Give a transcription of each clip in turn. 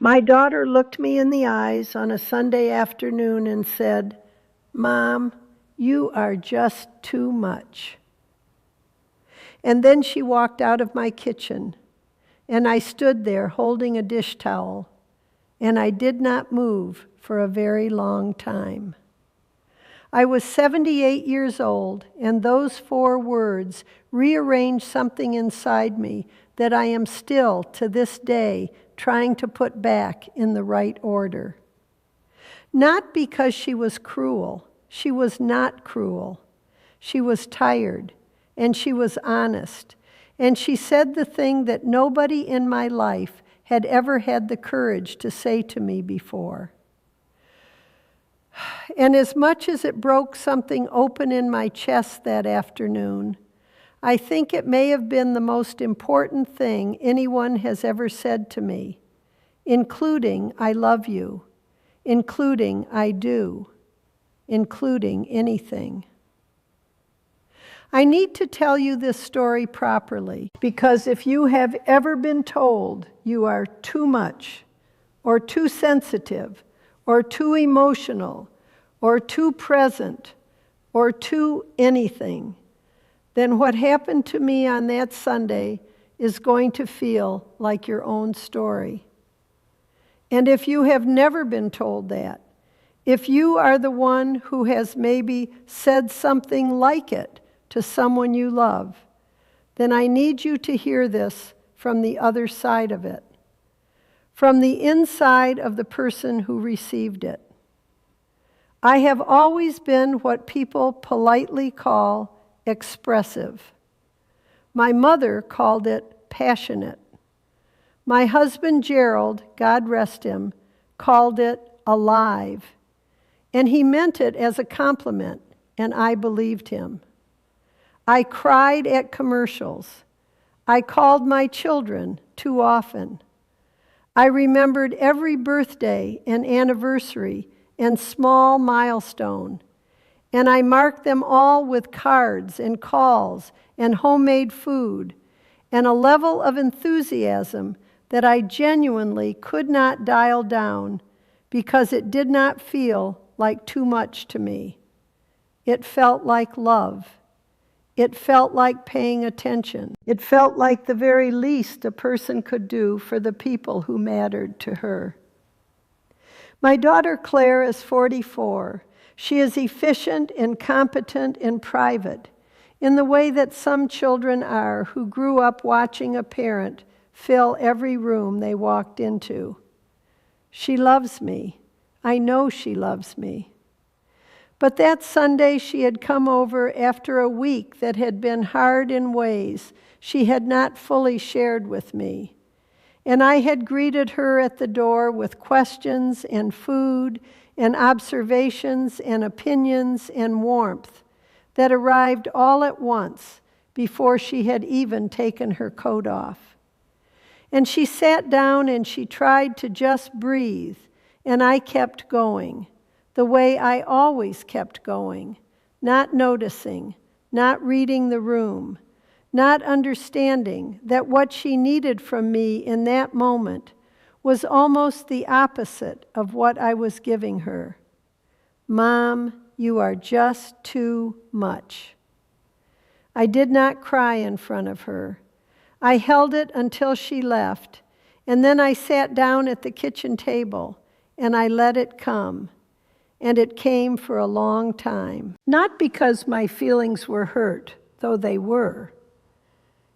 My daughter looked me in the eyes on a Sunday afternoon and said, "Mom, you are just too much." And then she walked out of my kitchen, and I stood there holding a dish towel, and I did not move for a very long time. I was 78 years old, and those 4 words rearranged something inside me that I am still, to this day, trying to put back in the right order. Not because she was cruel. She was not cruel. She was tired, and she was honest, and she said the thing that nobody in my life had ever had the courage to say to me before. And as much as it broke something open in my chest that afternoon, I think it may have been the most important thing anyone has ever said to me, including "I love you," including "I do," including anything. I need to tell you this story properly, because if you have ever been told you are too much, or too sensitive, or too emotional, or too present, or too anything, then what happened to me on that Sunday is going to feel like your own story. And if you have never been told that, if you are the one who has maybe said something like it to someone you love, then I need you to hear this from the other side of it, from the inside of the person who received it. I have always been what people politely call expressive. My mother called it passionate. My husband Gerald, God rest him, called it alive. And he meant it as a compliment, and I believed him. I cried at commercials. I called my children too often. I remembered every birthday and anniversary and small milestone, and I marked them all with cards and calls and homemade food and a level of enthusiasm that I genuinely could not dial down because it did not feel like too much to me. It felt like love. It felt like paying attention. It felt like the very least a person could do for the people who mattered to her. My daughter Claire is 44. She is efficient and competent and private in the way that some children are who grew up watching a parent fill every room they walked into. She loves me. I know she loves me. But that Sunday she had come over after a week that had been hard in ways she had not fully shared with me. And I had greeted her at the door with questions and food and observations and opinions and warmth that arrived all at once before she had even taken her coat off. And she sat down and she tried to just breathe, and I kept going, the way I always kept going, not noticing, not reading the room, not understanding that what she needed from me in that moment was almost the opposite of what I was giving her. "Mom, you are just too much." I did not cry in front of her. I held it until she left, and then I sat down at the kitchen table, and I let it come. And it came for a long time. Not because my feelings were hurt, though they were,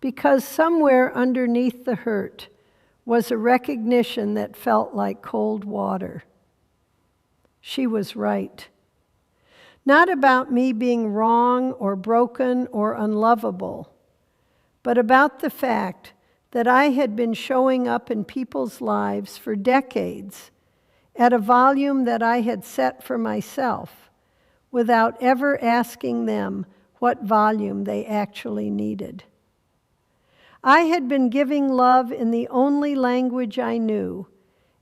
because somewhere underneath the hurt was a recognition that felt like cold water. She was right. Not about me being wrong or broken or unlovable, but about the fact that I had been showing up in people's lives for decades at a volume that I had set for myself without ever asking them what volume they actually needed. I had been giving love in the only language I knew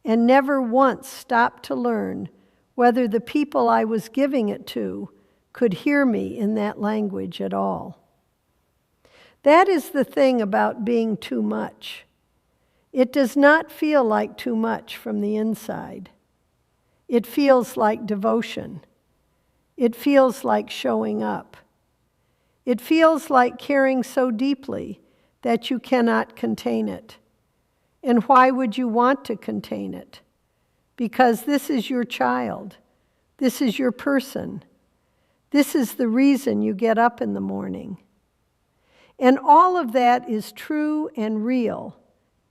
and never once stopped to learn whether the people I was giving it to could hear me in that language at all. That is the thing about being too much. It does not feel like too much from the inside. It feels like devotion. It feels like showing up. It feels like caring so deeply that you cannot contain it. And why would you want to contain it? Because this is your child. This is your person. This is the reason you get up in the morning. And all of that is true and real,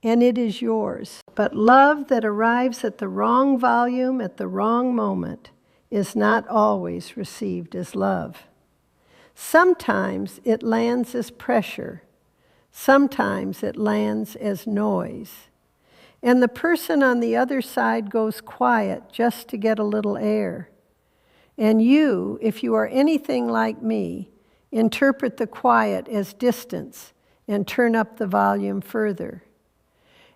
and it is yours. But love that arrives at the wrong volume at the wrong moment is not always received as love. Sometimes it lands as pressure. Sometimes it lands as noise. And the person on the other side goes quiet just to get a little air. And you, if you are anything like me, interpret the quiet as distance and turn up the volume further.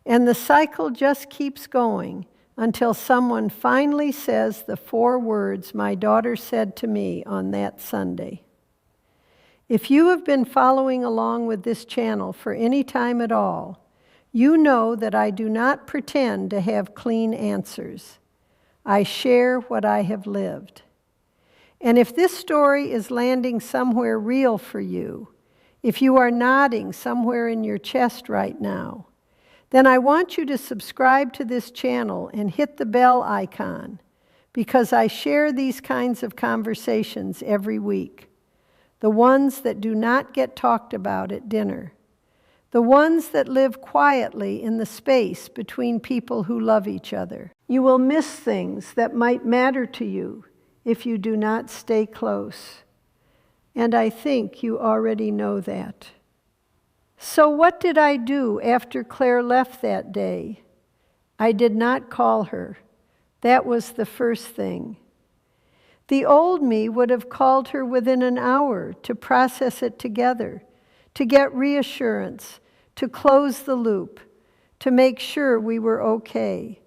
And the cycle just keeps going until someone finally says the 4 words my daughter said to me on that Sunday. If you have been following along with this channel for any time at all, you know that I do not pretend to have clean answers. I share what I have lived. And if this story is landing somewhere real for you, if you are nodding somewhere in your chest right now, then I want you to subscribe to this channel and hit the bell icon, because I share these kinds of conversations every week. The ones that do not get talked about at dinner. The ones that live quietly in the space between people who love each other. You will miss things that might matter to you if you do not stay close. And I think you already know that. So what did I do after Claire left that day? I did not call her. That was the first thing. The old me would have called her within an hour to process it together, to get reassurance, to close the loop, to make sure we were okay.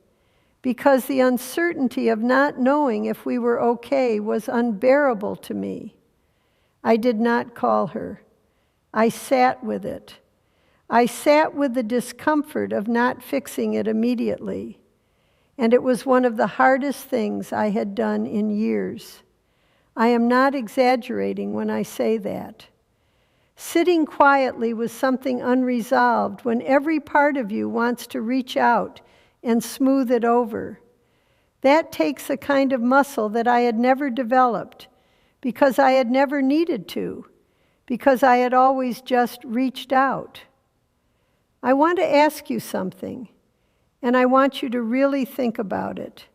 Because the uncertainty of not knowing if we were okay was unbearable to me. I did not call her. I sat with it. I sat with the discomfort of not fixing it immediately. And it was one of the hardest things I had done in years. I am not exaggerating when I say that. Sitting quietly with something unresolved when every part of you wants to reach out and smooth it over. That takes a kind of muscle that I had never developed because I had never needed to, because I had always just reached out. I want to ask you something, and I want you to really think about it.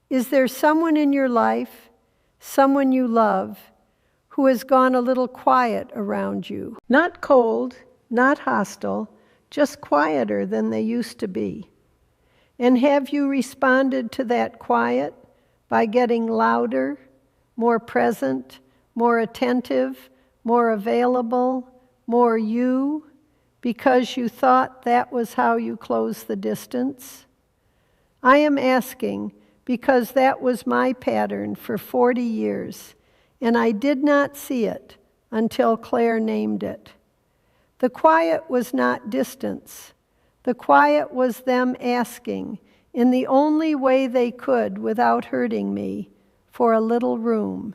Is there someone in your life, someone you love, who has gone a little quiet around you? Not cold, not hostile, just quieter than they used to be. And have you responded to that quiet by getting louder, more present, more attentive, more available, more you, because you thought that was how you closed the distance? I am asking because that was my pattern for 40 years, and I did not see it until Claire named it. The quiet was not distance. The quiet was them asking, in the only way they could without hurting me, for a little room.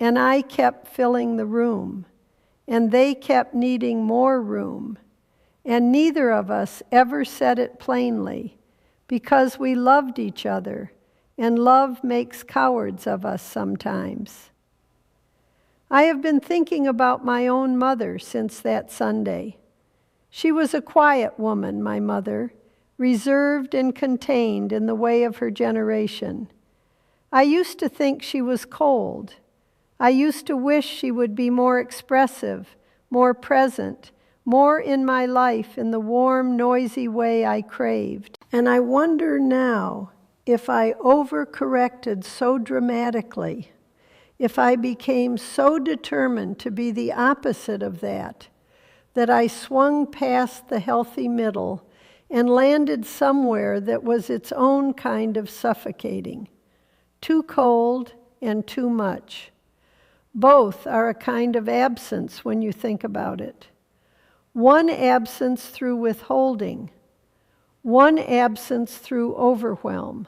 And I kept filling the room, and they kept needing more room. And neither of us ever said it plainly, because we loved each other, and love makes cowards of us sometimes. I have been thinking about my own mother since that Sunday. She was a quiet woman, my mother, reserved and contained in the way of her generation. I used to think she was cold. I used to wish she would be more expressive, more present, more in my life in the warm, noisy way I craved. And I wonder now if I overcorrected so dramatically, if I became so determined to be the opposite of that I swung past the healthy middle and landed somewhere that was its own kind of suffocating. Too cold and too much. Both are a kind of absence when you think about it. One absence through withholding, one absence through overwhelm.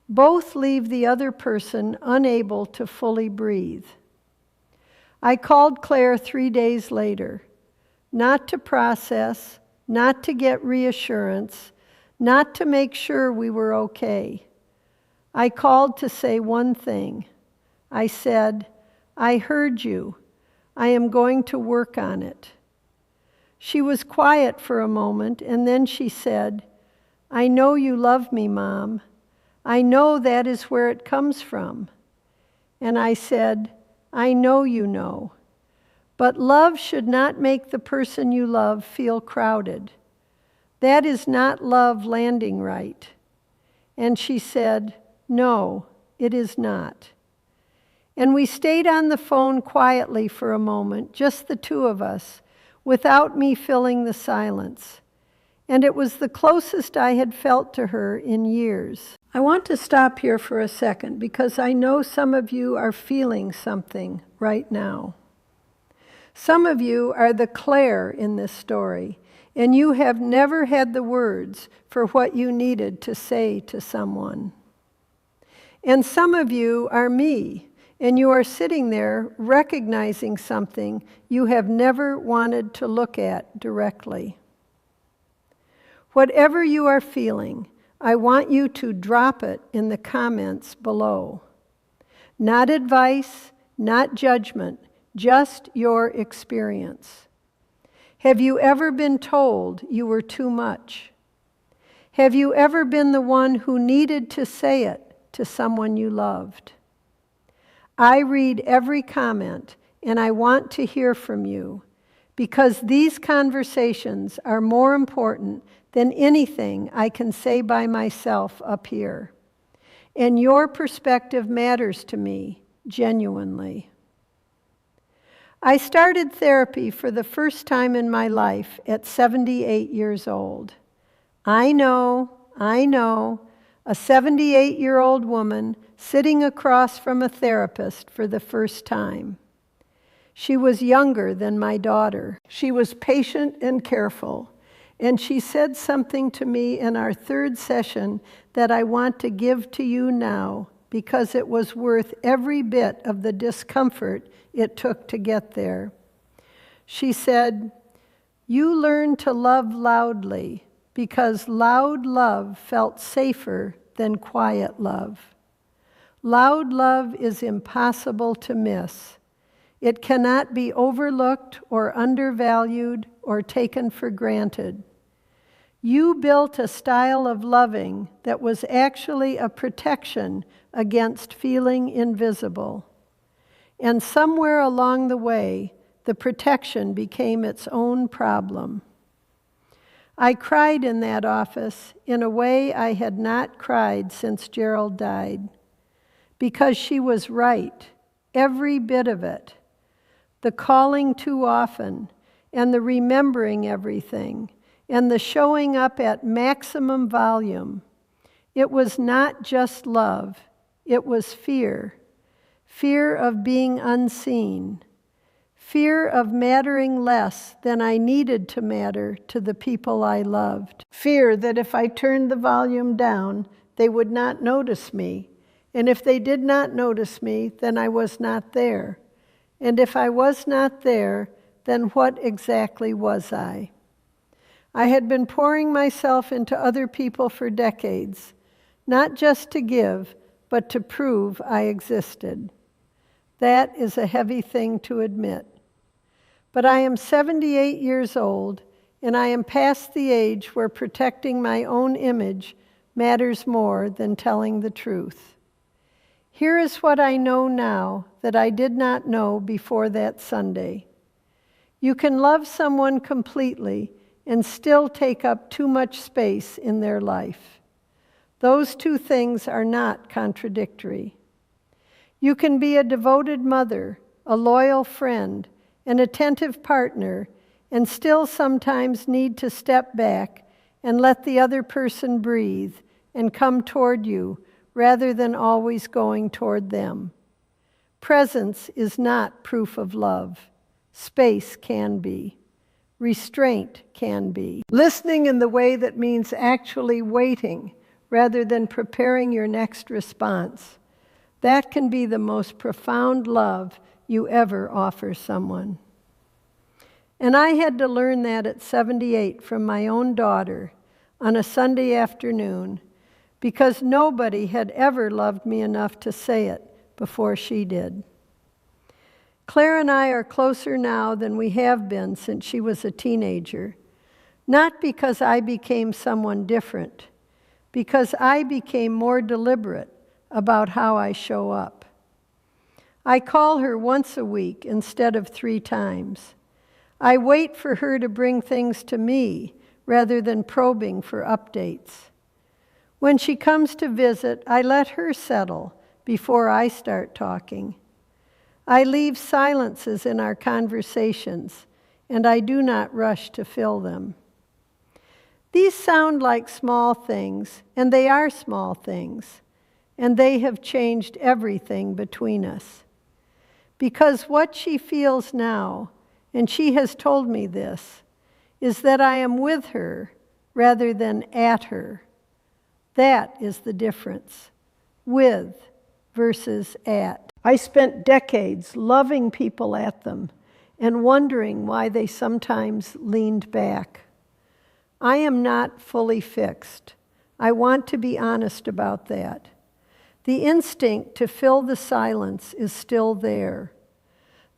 Both leave the other person unable to fully breathe. I called Claire 3 days later, not to process, not to get reassurance, not to make sure we were okay. I called to say one thing. I said, "I heard you. I am going to work on it." She was quiet for a moment, and then she said, "I know you love me, Mom. I know that is where it comes from." And I said, "I know you know. But love should not make the person you love feel crowded. That is not love landing right." And she said, "No, it is not." And we stayed on the phone quietly for a moment, just the two of us, without me filling the silence. And it was the closest I had felt to her in years. I want to stop here for a second because I know some of you are feeling something right now. Some of you are the Claire in this story, and you have never had the words for what you needed to say to someone. And some of you are me, and you are sitting there recognizing something you have never wanted to look at directly. Whatever you are feeling, I want you to drop it in the comments below. Not advice, not judgment, just your experience. Have you ever been told you were too much? Have you ever been the one who needed to say it to someone you loved? I read every comment, and I want to hear from you, because these conversations are more important than anything I can say by myself up here. And your perspective matters to me, genuinely. I started therapy for the first time in my life at 78 years old. I know, a 78-year-old woman sitting across from a therapist for the first time. She was younger than my daughter. She was patient and careful, and she said something to me in our third session that I want to give to you now because it was worth every bit of the discomfort it took to get there. She said, "You learn to love loudly because loud love felt safer than quiet love. Loud love is impossible to miss. It cannot be overlooked or undervalued or taken for granted. You built a style of loving that was actually a protection against feeling invisible. And somewhere along the way, the protection became its own problem." I cried in that office in a way I had not cried since Gerald died, because she was right, every bit of it. The calling too often, and the remembering everything, and the showing up at maximum volume. It was not just love, it was fear. Fear of being unseen. Fear of mattering less than I needed to matter to the people I loved. Fear that if I turned the volume down, they would not notice me. And if they did not notice me, then I was not there. And if I was not there, then what exactly was I? I had been pouring myself into other people for decades, not just to give, but to prove I existed. That is a heavy thing to admit. But I am 78 years old, and I am past the age where protecting my own image matters more than telling the truth. Here is what I know now that I did not know before that Sunday. You can love someone completely and still take up too much space in their life. Those two things are not contradictory. You can be a devoted mother, a loyal friend, an attentive partner, and still sometimes need to step back and let the other person breathe and come toward you rather than always going toward them. Presence is not proof of love. Space can be. Restraint can be. Listening in the way that means actually waiting rather than preparing your next response. That can be the most profound love you ever offer someone. And I had to learn that at 78 from my own daughter on a Sunday afternoon, because nobody had ever loved me enough to say it before she did. Claire and I are closer now than we have been since she was a teenager, not because I became someone different, because I became more deliberate about how I show up. I call her once a week instead of 3 times. I wait for her to bring things to me rather than probing for updates. When she comes to visit, I let her settle before I start talking. I leave silences in our conversations, and I do not rush to fill them. These sound like small things, and they are small things, and they have changed everything between us. Because what she feels now, and she has told me this, is that I am with her rather than at her. That is the difference, with versus at. I spent decades loving people at them and wondering why they sometimes leaned back. I am not fully fixed. I want to be honest about that. The instinct to fill the silence is still there.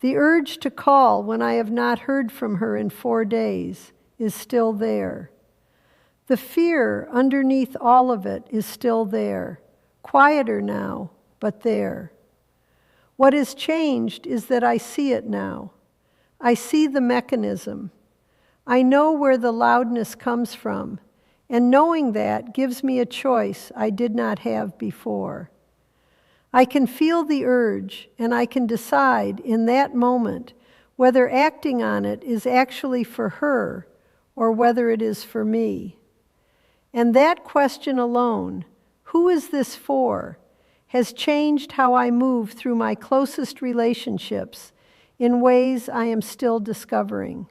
The urge to call when I have not heard from her in 4 days is still there. The fear underneath all of it is still there, quieter now, but there. What has changed is that I see it now. I see the mechanism. I know where the loudness comes from, and knowing that gives me a choice I did not have before. I can feel the urge, and I can decide in that moment whether acting on it is actually for her or whether it is for me. And that question alone, who is this for, has changed how I move through my closest relationships in ways I am still discovering.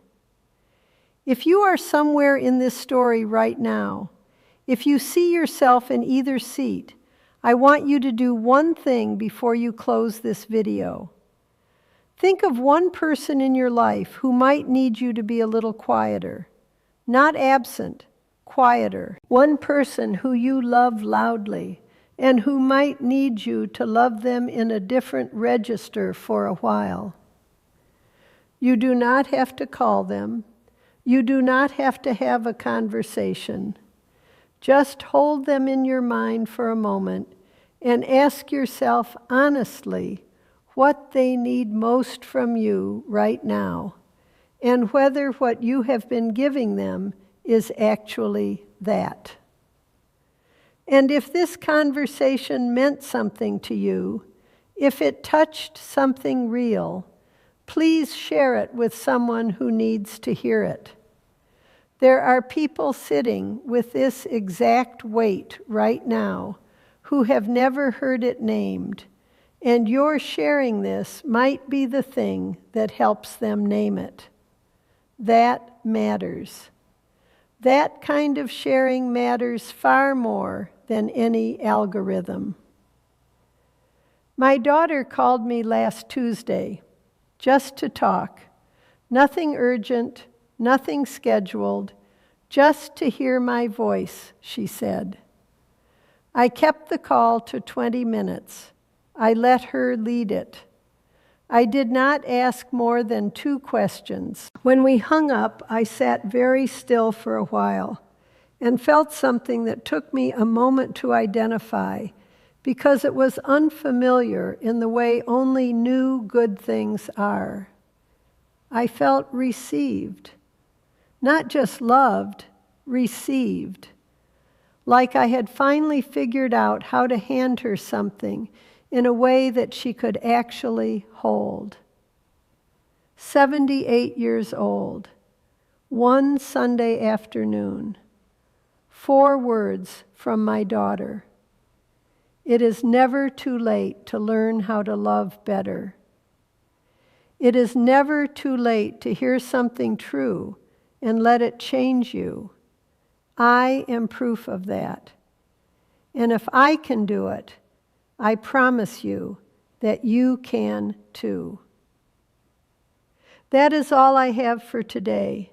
If you are somewhere in this story right now, if you see yourself in either seat, I want you to do one thing before you close this video. Think of one person in your life who might need you to be a little quieter, not absent, quieter. One person who you love loudly and who might need you to love them in a different register for a while. You do not have to call them. You do not have to have a conversation. Just hold them in your mind for a moment and ask yourself honestly what they need most from you right now, and whether what you have been giving them is actually that. And if this conversation meant something to you, if it touched something real, please share it with someone who needs to hear it. There are people sitting with this exact weight right now who have never heard it named, and your sharing this might be the thing that helps them name it. That matters. That kind of sharing matters far more than any algorithm. My daughter called me last Tuesday just to talk. Nothing urgent, nothing scheduled, just to hear my voice, she said. I kept the call to 20 minutes. I let her lead it. I did not ask more than 2 questions. When we hung up, I sat very still for a while and felt something that took me a moment to identify, because it was unfamiliar in the way only new good things are. I felt received. Not just loved, received. Like I had finally figured out how to hand her something in a way that she could actually hold. 78 years old, one Sunday afternoon, 4 words from my daughter. It is never too late to learn how to love better. It is never too late to hear something true and let it change you. I am proof of that. And if I can do it, I promise you that you can too. That is all I have for today.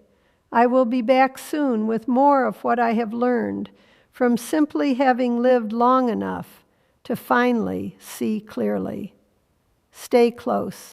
I will be back soon with more of what I have learned from simply having lived long enough to finally see clearly. Stay close.